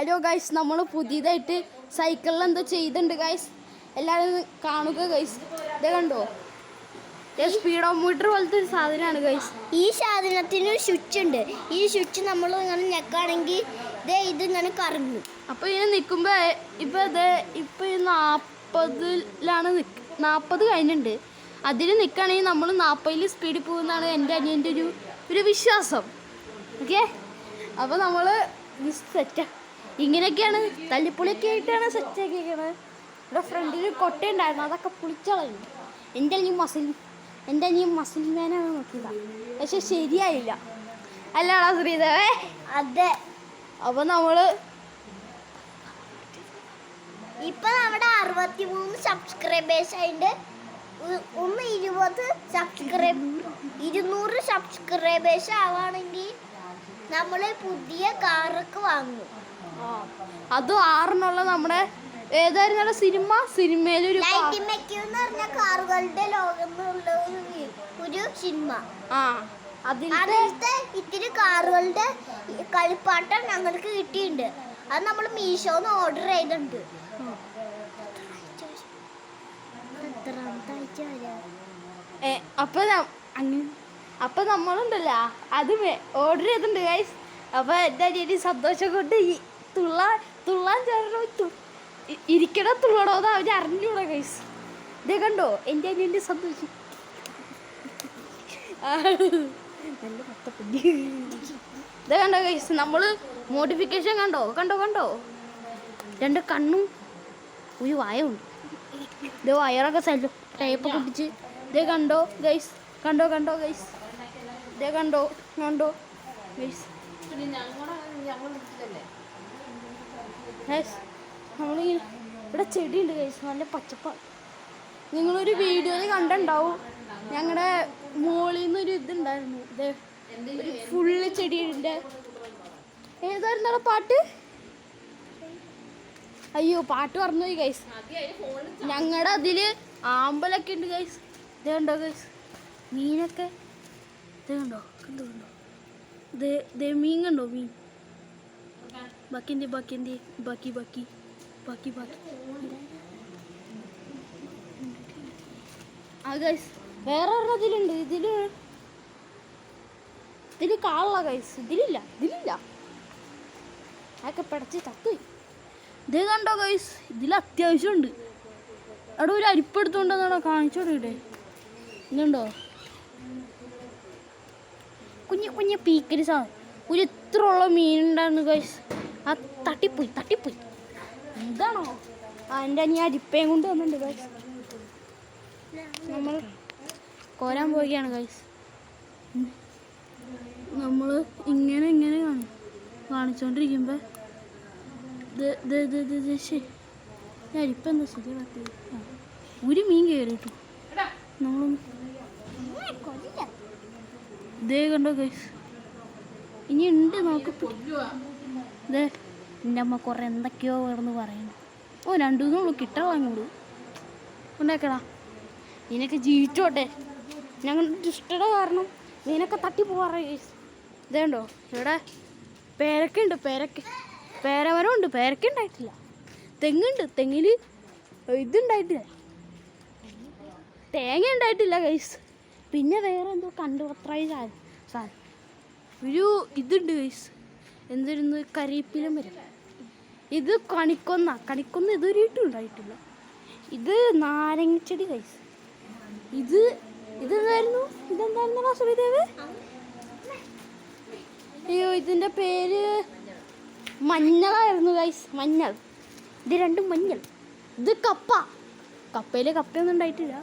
Hello guys, നമ്മൾ പുതിയതായിട്ട് സൈക്കിളിൽ എന്തോ ചെയ്തിട്ടുണ്ട് ഗൈസ്. എല്ലാവരും കാണുക ഗൈസ്. ഇത് കണ്ടോ, സ്പീഡോമീറ്റർ പോലത്തെ ഒരു സാധനമാണ് ഗൈസ്. ഈ സാധനത്തിന് ഒരു സ്വിച്ച് ഉണ്ട്. ഈ സ്വിച്ച് നമ്മൾ ഇങ്ങനെ ഞെക്കുകയാണെങ്കിൽ ഇത് ഇങ്ങനെ കറങ്ങും. അപ്പോൾ ഇതിന് നിൽക്കുമ്പോൾ ഇപ്പോൾ 40 കഴിഞ്ഞിട്ടുണ്ട്. അതിൽ നിൽക്കുകയാണെങ്കിൽ നമ്മൾ 40 സ്പീഡിൽ പോകുന്നതാണ് എൻ്റെ അനിയൻ്റെ ഒരു വിശ്വാസം. ഓക്കെ, അപ്പോൾ നമ്മൾ സെറ്റ് ഇങ്ങനെയൊക്കെയാണ്, തല്ലിപ്പൊളിയൊക്കെ ആയിട്ടാണ് സെറ്റാക്കിയിരിക്കുന്നത്. ഇവിടെ ഫ്രണ്ടിൽ കൊട്ടയുണ്ടായിരുന്നു, അതൊക്കെ പൊളിച്ചളഞ്ഞു. എൻ്റെ അനിയൻ മസിൽ മാനാണ് നോക്കിയതാണ്, പക്ഷെ ശരിയായില്ല. അല്ലാടാ ശ്രീദേവേ? അതെ. അപ്പോൾ നമ്മൾ ഇപ്പം നമ്മുടെ 63 സബ്സ്ക്രൈബേഴ്സ് ആയിട്ട് 200 സബ്സ്ക്രൈബേഴ്സ് ആവുകയാണെങ്കിൽ നമ്മൾ പുതിയ കാറൊക്കെ വാങ്ങും. അതും 6 നമ്മുടെ ഏതായിരുന്നു സിനിമയിലൊരു കാറുകളുടെ ലോകം എന്നുള്ള ഒരു സിനിമ. അതിലത്തെ ഇത്തിരി കാറുകളുടെ കളിപ്പാട്ടം ഞങ്ങൾക്ക് കിട്ടിയിട്ടുണ്ട്. അത് നമ്മൾ മീഷോന്ന് ഓർഡർ ചെയ്തിട്ടുണ്ട്. അപ്പൊ നമ്മളുണ്ടല്ലോ അത് ഓർഡർ ചെയ്തിട്ടുണ്ട് ഗൈസ്. അപ്പൊ എൻ്റെ അനിയന് സന്തോഷം കൊണ്ട് തുള്ളാൻ ചേർന്നോ ഇരിക്കണോ തുള്ളണോ എന്ന് അവന് അറിഞ്ഞൂടാ ഗൈസ്. ഇതേ കണ്ടോ എൻ്റെ അനിയൻ്റെ സന്തോഷം. നല്ല പത്തപ്പുണ്ടി. ഇതേ കണ്ടോ ഗൈസ്, നമ്മൾ മോഡിഫിക്കേഷൻ കണ്ടോ 2 കണ്ണും ഒരു വായുണ്ട്. ഇത് വയറൊക്കെ ടൈപ്പൊക്കെ പിടിച്ച്. ഇതേ കണ്ടോ ഗൈസ്, കണ്ടോ ഗൈസ്. ഇതേ കണ്ടോ ഗൈസ്. നമ്മളിങ്ങനെ ഇവിടെ ചെടിയുണ്ട് ഗൈസ്, നല്ല പച്ചപ്പാണ്. നിങ്ങളൊരു വീഡിയോയിൽ കണ്ടുണ്ടാവും, ഞങ്ങളുടെ മോളിൽ നിന്നൊരു ഇതുണ്ടായിരുന്നു. ഇത് ഫുള്ള് ചെടിയുണ്ട്. ഏതായിരുന്നാ പാട്ട്? അയ്യോ, പാട്ട് പറഞ്ഞുപോയി ഗൈസ്. ഞങ്ങളുടെ അതിൽ ആമ്പലൊക്കെ ഉണ്ട് ഗൈസ്. ഇത് കണ്ടോ ഗൈസ്, മീനൊക്കെ. ഇത് കണ്ടോ മീൻ കണ്ടോ, മീൻ. ബാക്കി ആ ഗൈസ്, വേറെ ഒരെണ്ണത്തിലുണ്ട്. ഇതിൽ കാള ഗൈസ്, ഇതിലില്ല അതൊക്കെ പിടച്ച് തത്തുപോയി. ഇത് കണ്ടോ ഗൈസ്, ഇതിൽ അത്യാവശ്യമുണ്ട്. അവിടെ ഒരു അരിപ്പെടുത്തോണ്ടെന്നാണോ കാണിച്ചോട്ടെ. ഇതുണ്ടോ കുഞ്ഞു പീക്കരി സാധനം. ഒരു ഇത്ര ഉള്ള മീനുണ്ടായിരുന്നു ഗൈസ്. ആ തട്ടിപ്പോയി. എന്താണോ എൻ്റെ അനിയ അരിപ്പയും കൊണ്ട് വന്നിട്ടുണ്ട് ഗൈസ്. നമ്മൾ കോരാൻ പോവുകയാണ് ഗൈസ്. നമ്മൾ ഇങ്ങനെ കാണിച്ചോണ്ടിരിക്കുമ്പോൾ അരിപ്പ എന്താ ശരി ഒരു മീൻ കയറിയിട്ടു. നമ്മൾ ഇതേ കണ്ടോ ഗൈസ്, ഇനി ഉണ്ട് നോക്കപ്പോ. ഇതേ എൻ്റെ അമ്മ കുറേ എന്തൊക്കെയോ വേണമെന്ന് പറയുന്നു. 2 ദിവസം കിട്ടാൻ അങ്ങോട്ട് ഉണ്ടാക്കടാ. ഇതിനൊക്കെ ജീവിച്ചോട്ടെ. ഞങ്ങളുടെ ഇഷ്ടയുടെ കാരണം മീനൊക്കെ തട്ടി പോകാറേ ഗൈസ്. ഇതേണ്ടോ ഇവിടെ പേരക്കുണ്ട്, പേരമരമുണ്ട്. പേരക്ക ഉണ്ടായിട്ടില്ല. തെങ്ങുണ്ട്, തെങ്ങിൽ ഇതുണ്ടായിട്ടില്ല, തേങ്ങ ഉണ്ടായിട്ടില്ല ഗൈസ്. പിന്നെ വേറെ എന്തോ കണ്ടുപത്രായി സാധനം ഒരു ഇതുണ്ട് ഗൈസ്. എന്തായിരുന്നു, കരിപ്പിലും വരും. ഇത് കണിക്കൊന്ന ഇതൊരിട്ടും ഉണ്ടായിട്ടില്ല. ഇത് നാരങ്ങച്ചെടി ഗൈസ്. ഇതെന്തായിരുന്നു ശ്രീദേവ്? അയ്യോ, ഇതിൻ്റെ പേര് മഞ്ഞളായിരുന്നു ഗൈസ്, മഞ്ഞൾ. ഇത് 2 മഞ്ഞൾ. ഇത് കപ്പയിൽ കപ്പയൊന്നും ഉണ്ടായിട്ടില്ല.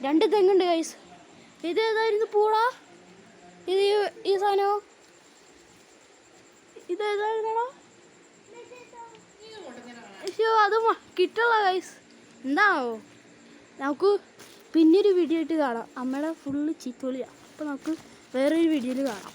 2 തെങ്ങുണ്ട് ഗൈസ്. ഇത് ഏതായിരുന്നു പൂള? ഈ സാധനമോ ഇതേതായിരുന്നോ? അയ്യോ, അത് കിട്ടുള്ള ഗൈസ്. എന്താണോ, നമുക്ക് പിന്നൊരു വീഡിയോ ആയിട്ട് കാണാം. അമ്മയുടെ ഫുള്ള് ചീത്തോളിയാണ്. അപ്പോൾ നമുക്ക് വേറൊരു വീഡിയോയിൽ കാണാം.